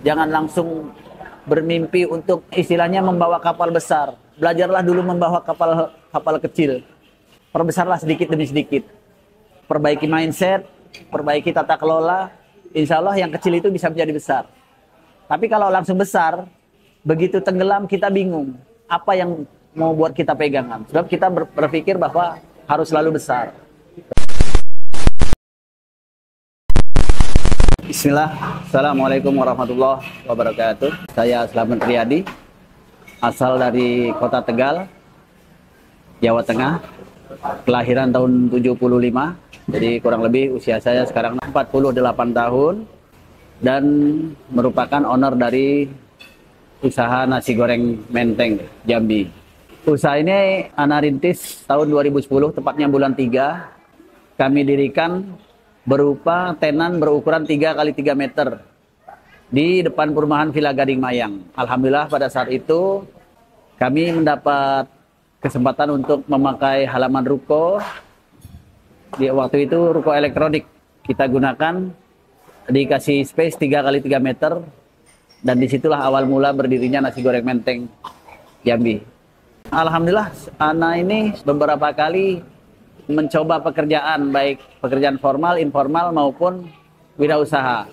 Jangan langsung bermimpi untuk istilahnya membawa kapal besar. Belajarlah dulu membawa kapal kecil. Perbesarlah sedikit demi sedikit. Perbaiki mindset, perbaiki tata kelola. Insya Allah yang kecil itu bisa menjadi besar. Tapi kalau langsung besar, begitu tenggelam kita bingung. Apa yang mau buat kita pegangan? Sebab kita berpikir bahwa harus selalu besar. Bismillah, Assalamualaikum warahmatullahi wabarakatuh. Saya Slamet Riyadi, asal dari kota Tegal, Jawa Tengah. Kelahiran tahun 75, jadi kurang lebih usia saya sekarang 48 tahun. Dan merupakan owner dari usaha nasi goreng Menteng, Jambi. Usaha ini Ana rintis tahun 2010, tepatnya bulan 3. Kami dirikan berupa tenan berukuran 3 x 3 meter di depan perumahan Villa Gading Mayang. Alhamdulillah pada saat itu kami mendapat kesempatan untuk memakai halaman ruko. Di waktu itu ruko elektronik kita gunakan, dikasih space 3 x 3 meter, dan disitulah awal mula berdirinya nasi goreng Menteng Jambi. Alhamdulillah Ana ini beberapa kali mencoba pekerjaan, baik pekerjaan formal, informal maupun wirausaha.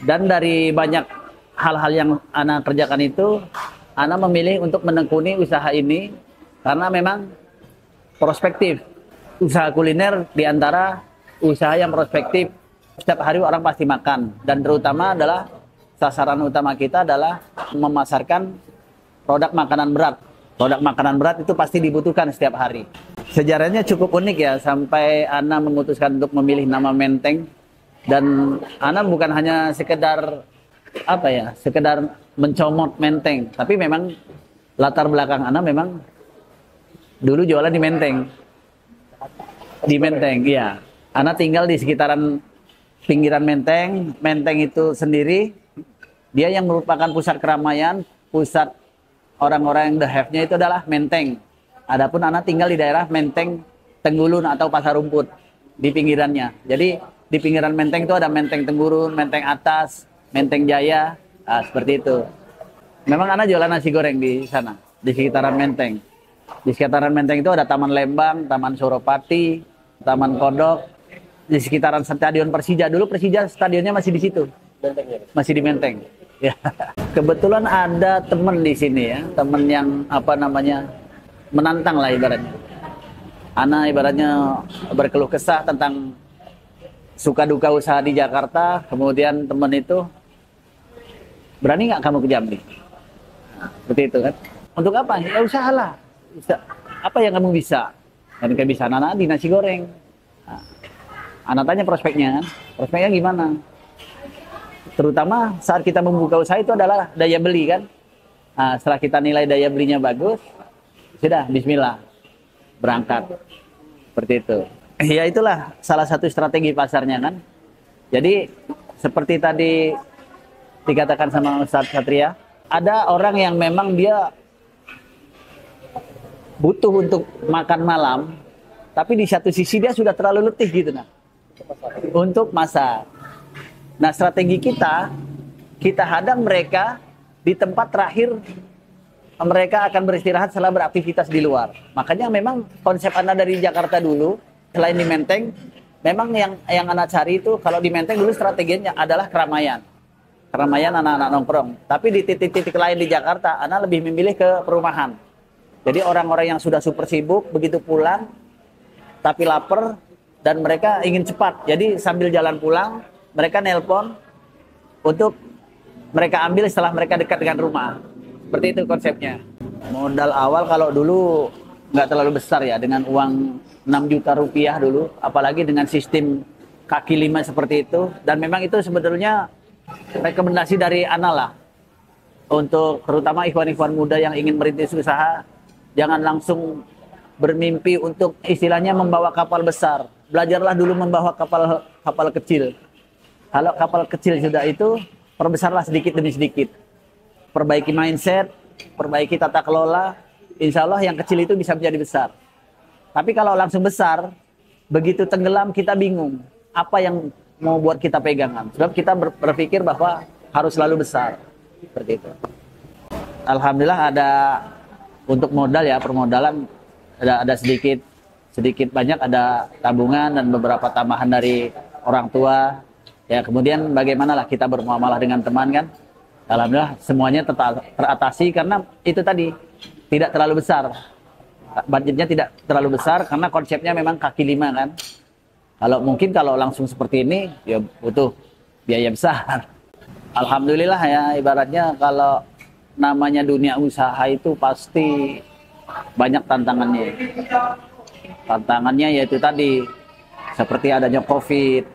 Dan dari banyak hal-hal yang Ana kerjakan itu, Ana memilih untuk menekuni usaha ini karena memang prospektif. Usaha kuliner diantara usaha yang prospektif. Setiap hari orang pasti makan, dan terutama adalah sasaran utama kita adalah memasarkan produk makanan berat. Produk makanan berat itu pasti dibutuhkan setiap hari. Sejarahnya cukup unik ya, sampai Ana memutuskan untuk memilih nama Menteng. Dan Ana bukan hanya sekedar sekedar mencomot Menteng, tapi memang latar belakang Ana memang dulu jualan di Menteng. Di Menteng, iya. Ana tinggal di sekitaran pinggiran Menteng. Menteng itu sendiri dia yang merupakan pusat keramaian, pusat orang-orang yang the have-nya itu adalah Menteng. Adapun Ana tinggal di daerah Menteng Tenggulun atau Pasar Rumput, di pinggirannya. Jadi di pinggiran Menteng itu ada Menteng Tenggulun, Menteng Atas, Menteng Jaya, seperti itu. Memang Ana jualan nasi goreng di sana, di sekitaran Menteng. Di sekitaran Menteng itu ada Taman Lembang, Taman Suropati, Taman Kodok, di sekitaran Stadion Persija. Dulu Persija stadionnya masih di situ, masih di Menteng. Ya. Kebetulan ada temen di sini ya, temen yang menantang lah ibaratnya. Ana ibaratnya berkeluh kesah tentang suka duka usaha di Jakarta. Kemudian temen itu, berani nggak kamu ke Jambi? Seperti itu kan. Untuk apa? Ya usahalah. Apa yang kamu bisa? Dan kayak bisa Ana di nasi goreng. Ana tanya prospeknya kan. Prospeknya gimana? Terutama saat kita membuka usaha itu adalah daya beli kan. Setelah kita nilai daya belinya bagus, sudah bismillah berangkat. Seperti itu. Ya itulah salah satu strategi pasarnya kan. Jadi seperti tadi dikatakan sama Ustaz Satria, ada orang yang memang dia butuh untuk makan malam, tapi di satu sisi dia sudah terlalu letih gitu nah. Untuk masak. Nah, strategi kita hadang mereka di tempat terakhir mereka akan beristirahat setelah beraktivitas di luar. Makanya memang konsep Ana dari Jakarta dulu, selain di Menteng, memang yang Ana cari itu, kalau di Menteng dulu strateginya adalah keramaian. Keramaian anak-anak nongkrong. Tapi di titik-titik lain di Jakarta, Ana lebih memilih ke perumahan. Jadi orang-orang yang sudah super sibuk, begitu pulang, tapi lapar, dan mereka ingin cepat. Jadi sambil jalan pulang, mereka nelpon untuk mereka ambil setelah mereka dekat dengan rumah. Seperti itu konsepnya. Modal awal kalau dulu nggak terlalu besar ya, dengan uang 6 juta rupiah dulu, apalagi dengan sistem kaki lima seperti itu. Dan memang itu sebetulnya rekomendasi dari Ana lah, untuk terutama ikhwan-ikhwan muda yang ingin merintis usaha, jangan langsung bermimpi untuk istilahnya membawa kapal besar. Belajarlah dulu membawa kapal kecil. Kalau kapal kecil sudah itu, perbesarlah sedikit demi sedikit. Perbaiki mindset, perbaiki tata kelola, insya Allah yang kecil itu bisa menjadi besar. Tapi kalau langsung besar, begitu tenggelam kita bingung. Apa yang mau buat kita pegangan? Sebab kita berpikir bahwa harus selalu besar seperti itu. Alhamdulillah ada untuk modal ya, permodalan ada sedikit banyak ada tabungan dan beberapa tambahan dari orang tua. Ya, kemudian bagaimanalah kita bermuamalah dengan teman kan? Alhamdulillah semuanya teratasi karena itu tadi tidak terlalu besar. Budgetnya tidak terlalu besar karena konsepnya memang kaki lima kan. Kalau langsung seperti ini ya butuh biaya besar. Alhamdulillah ya, ibaratnya kalau namanya dunia usaha itu pasti banyak tantangannya. Tantangannya yaitu tadi seperti adanya COVID,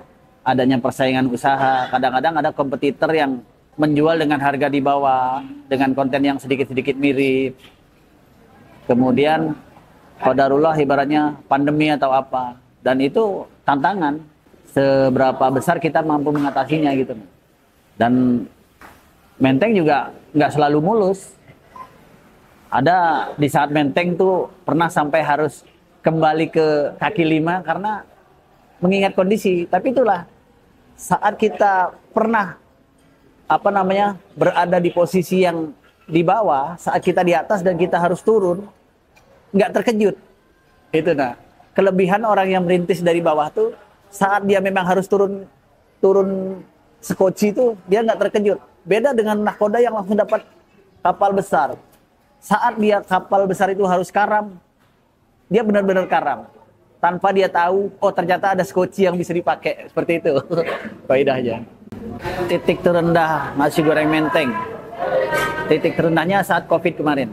adanya persaingan usaha. Kadang-kadang ada kompetitor yang menjual dengan harga di bawah, dengan konten yang sedikit-sedikit mirip. Kemudian qadarullah ibaratnya pandemi atau apa. Dan itu tantangan. Seberapa besar kita mampu mengatasinya gitu. Dan Menteng juga nggak selalu mulus. Ada di saat Menteng tuh pernah sampai harus kembali ke kaki lima karena mengingat kondisi. Tapi itulah saat kita pernah berada di posisi yang di bawah, saat kita di atas dan kita harus turun, nggak terkejut. Itu kelebihan orang yang merintis dari bawah tuh saat dia memang harus turun sekoci itu dia nggak terkejut. Beda dengan nahkoda yang langsung dapat kapal besar. Saat dia kapal besar itu harus karam, dia benar-benar karam. Tanpa dia tahu, oh ternyata ada skoci yang bisa dipakai. Seperti itu faedahnya. Titik terendah nasi goreng Menteng. Titik terendahnya saat COVID kemarin.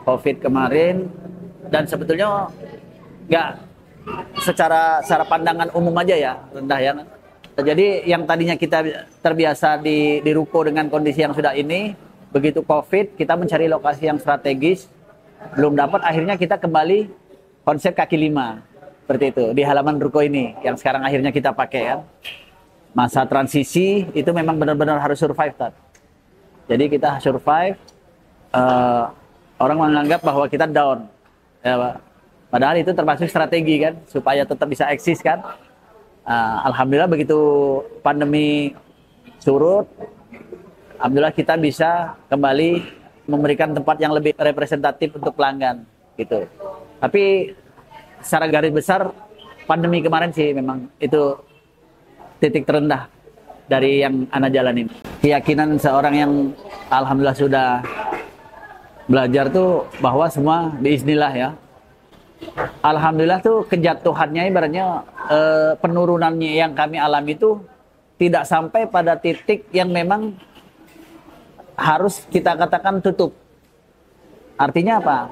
COVID kemarin. Dan sebetulnya nggak secara pandangan umum aja ya, rendah ya. Jadi yang tadinya kita terbiasa di ruko dengan kondisi yang sudah ini, begitu COVID, kita mencari lokasi yang strategis, belum dapat, akhirnya kita kembali konsep kaki lima. Seperti itu, di halaman ruko ini, yang sekarang akhirnya kita pakai kan. Masa transisi, itu memang benar-benar harus survive. Jadi kita survive, orang menganggap bahwa kita down. Ya, Pak. Padahal itu termasuk strategi kan, supaya tetap bisa eksis kan. Alhamdulillah begitu pandemi surut, alhamdulillah kita bisa kembali memberikan tempat yang lebih representatif untuk pelanggan gitu. Tapi secara garis besar pandemi kemarin sih memang itu titik terendah dari yang Ana jalanin. Keyakinan seorang yang alhamdulillah sudah belajar tuh bahwa semua biiznillah ya. Alhamdulillah tuh kejatuhannya ibaratnya penurunannya yang kami alami itu tidak sampai pada titik yang memang harus kita katakan tutup. Artinya apa?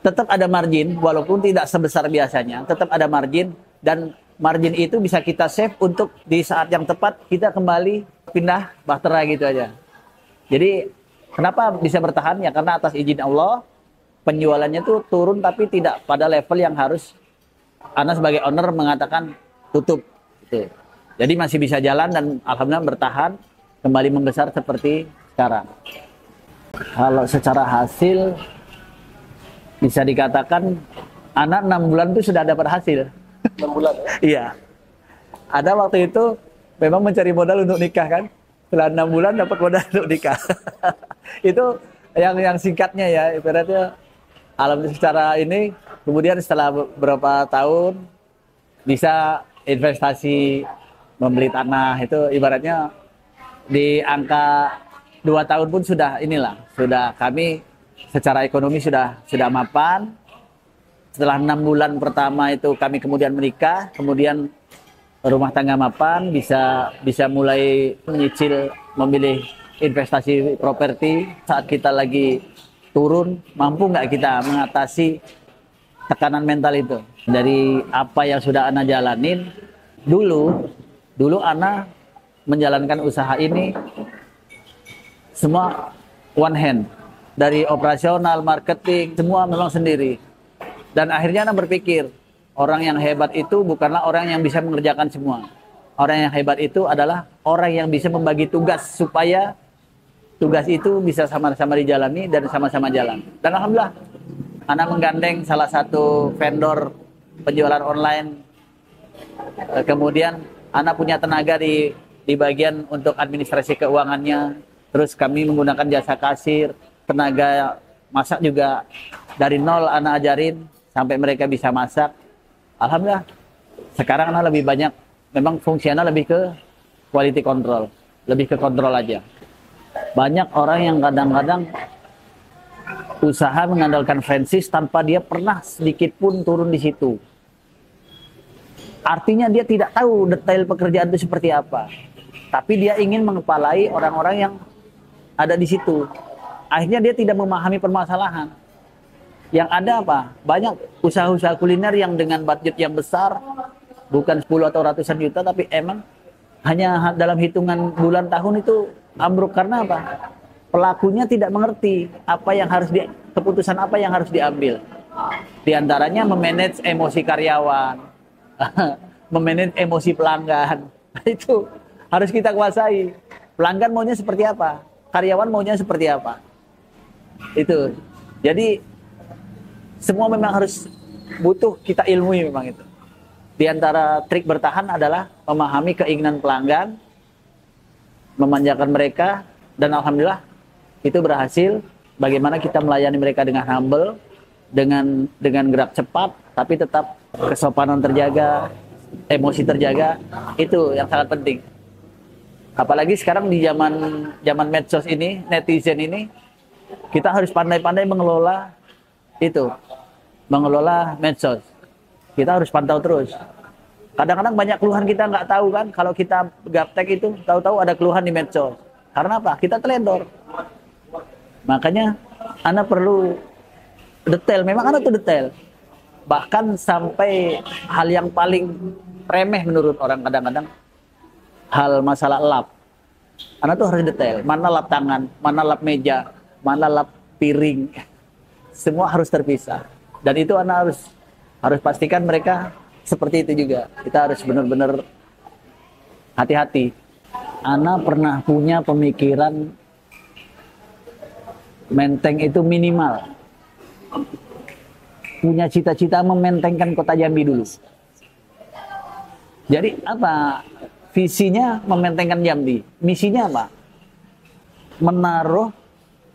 Tetap ada margin, walaupun tidak sebesar biasanya, tetap ada margin, dan margin itu bisa kita save untuk di saat yang tepat kita kembali pindah bahtera gitu aja. Jadi kenapa bisa bertahan? Ya karena atas izin Allah, penjualannya tuh turun tapi tidak pada level yang harus Ana sebagai owner mengatakan tutup gitu. Jadi masih bisa jalan dan alhamdulillah bertahan kembali membesar seperti sekarang. Kalau secara hasil bisa dikatakan Ana 6 bulan itu sudah dapat hasil. 6 bulan ya? Iya. Ada waktu itu memang mencari modal untuk nikah kan. Setelah 6 bulan dapat modal untuk nikah. Itu yang singkatnya ya, ibaratnya alhamdulillah secara ini. Kemudian setelah beberapa tahun bisa investasi membeli tanah, itu ibaratnya di angka 2 tahun pun sudah sudah kami secara ekonomi sudah mapan. Setelah 6 bulan pertama itu kami kemudian menikah, kemudian rumah tangga mapan, bisa mulai menyicil memilih investasi properti. Saat kita lagi turun, mampu nggak kita mengatasi tekanan mental itu? Dari apa yang sudah Ana jalanin, dulu Ana menjalankan usaha ini semua one hand. Dari operasional, marketing, semua memang sendiri. Dan akhirnya Ana berpikir, orang yang hebat itu bukanlah orang yang bisa mengerjakan semua. Orang yang hebat itu adalah orang yang bisa membagi tugas supaya tugas itu bisa sama-sama dijalani dan sama-sama jalan. Dan alhamdulillah, Ana menggandeng salah satu vendor penjualan online. Kemudian Ana punya tenaga di di bagian untuk administrasi keuangannya. Terus kami menggunakan jasa kasir, tenaga masak juga dari nol anak ajarin sampai mereka bisa masak. Alhamdulillah. Sekarang anak lebih banyak, memang fungsinya lebih ke quality control, lebih ke kontrol aja. Banyak orang yang kadang-kadang usaha mengandalkan franchise tanpa dia pernah sedikit pun turun di situ. Artinya dia tidak tahu detail pekerjaan itu seperti apa. Tapi dia ingin mengepalai orang-orang yang ada di situ. Akhirnya dia tidak memahami permasalahan. Yang ada apa? Banyak usaha-usaha kuliner yang dengan budget yang besar, bukan 10 atau ratusan juta, tapi emang hanya dalam hitungan bulan tahun itu ambruk. Karena apa? Pelakunya tidak mengerti apa yang harus keputusan apa yang harus diambil. Di antaranya memanage emosi karyawan, memanage emosi pelanggan. Itu harus kita kuasai. Pelanggan maunya seperti apa? Karyawan maunya seperti apa? Itu. Jadi semua memang harus butuh kita ilmui memang itu. Di antara trik bertahan adalah memahami keinginan pelanggan, memanjakan mereka, dan alhamdulillah itu berhasil. Bagaimana kita melayani mereka dengan humble, dengan gerak cepat, tapi tetap kesopanan terjaga, emosi terjaga. Itu yang sangat penting. Apalagi sekarang di zaman medsos ini, netizen ini, kita harus pandai-pandai mengelola itu, mengelola medsos. Kita harus pantau terus. Kadang-kadang banyak keluhan kita nggak tahu kan, kalau kita gaptek itu, tahu-tahu ada keluhan di medsos. Karena apa? Kita teledor. Makanya, Anda perlu detail. Memang Anda tuh detail. Bahkan sampai hal yang paling remeh menurut orang kadang-kadang, hal masalah lap. Anda tuh harus detail. Mana lap tangan, mana lap meja, mana lap piring. Semua harus terpisah. Dan itu Anda harus pastikan mereka seperti itu juga. Kita harus benar-benar hati-hati. Anda pernah punya pemikiran menteng itu minimal. Punya cita-cita mementengkan kota Jambi dulu. Jadi apa? Visinya mementengkan Jambi. Misinya apa? Menaruh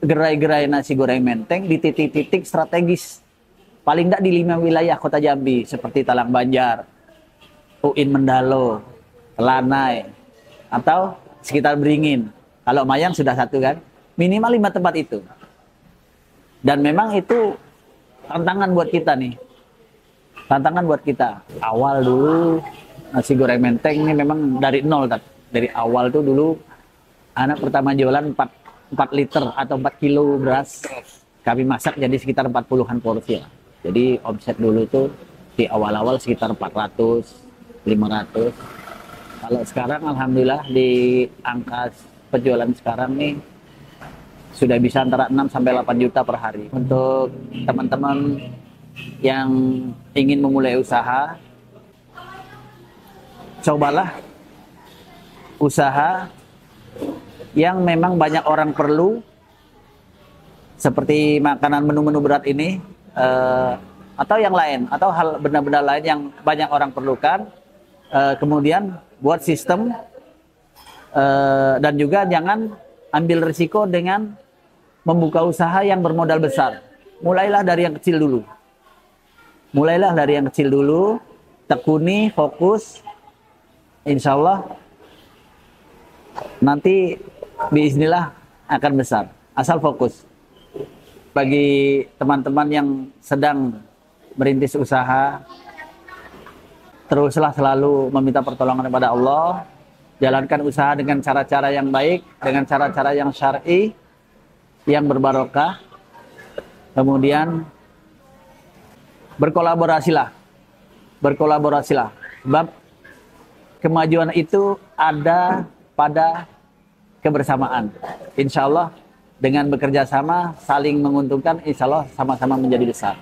gerai-gerai nasi goreng menteng di titik-titik strategis. Paling tidak di 5 wilayah kota Jambi. Seperti Talang Banjar, UIN Mendalo, Lanai, atau sekitar Beringin. Kalau Mayang sudah satu kan. Minimal 5 tempat itu. Dan memang itu tantangan buat kita nih. Tantangan buat kita. Awal dulu nasi goreng menteng ini memang dari nol. Dari awal tuh dulu anak pertama jualan 4 liter atau 4 kilo beras. Kami masak jadi sekitar 40-an porsi lah. Jadi omset dulu tuh di awal-awal sekitar 400, 500. Kalau sekarang alhamdulillah di angka penjualan sekarang nih sudah bisa antara 6 sampai 8 juta per hari. Untuk teman-teman yang ingin memulai usaha, cobalah usaha yang memang banyak orang perlu, seperti makanan menu-menu berat ini, atau yang lain, atau hal benda-benda lain yang banyak orang perlukan. Kemudian buat sistem, dan juga jangan ambil risiko dengan membuka usaha yang bermodal besar. Mulailah dari yang kecil dulu. Mulailah dari yang kecil dulu, tekuni, fokus. Insya Allah nanti biiznillah akan besar. Asal fokus. Bagi teman-teman yang sedang merintis usaha, teruslah selalu meminta pertolongan kepada Allah. Jalankan usaha dengan cara-cara yang baik, dengan cara-cara yang syar'i, yang berbarokah. Kemudian berkolaborasilah. Sebab kemajuan itu ada pada kebersamaan. Insya Allah dengan bekerja sama, saling menguntungkan, insya Allah sama-sama menjadi besar.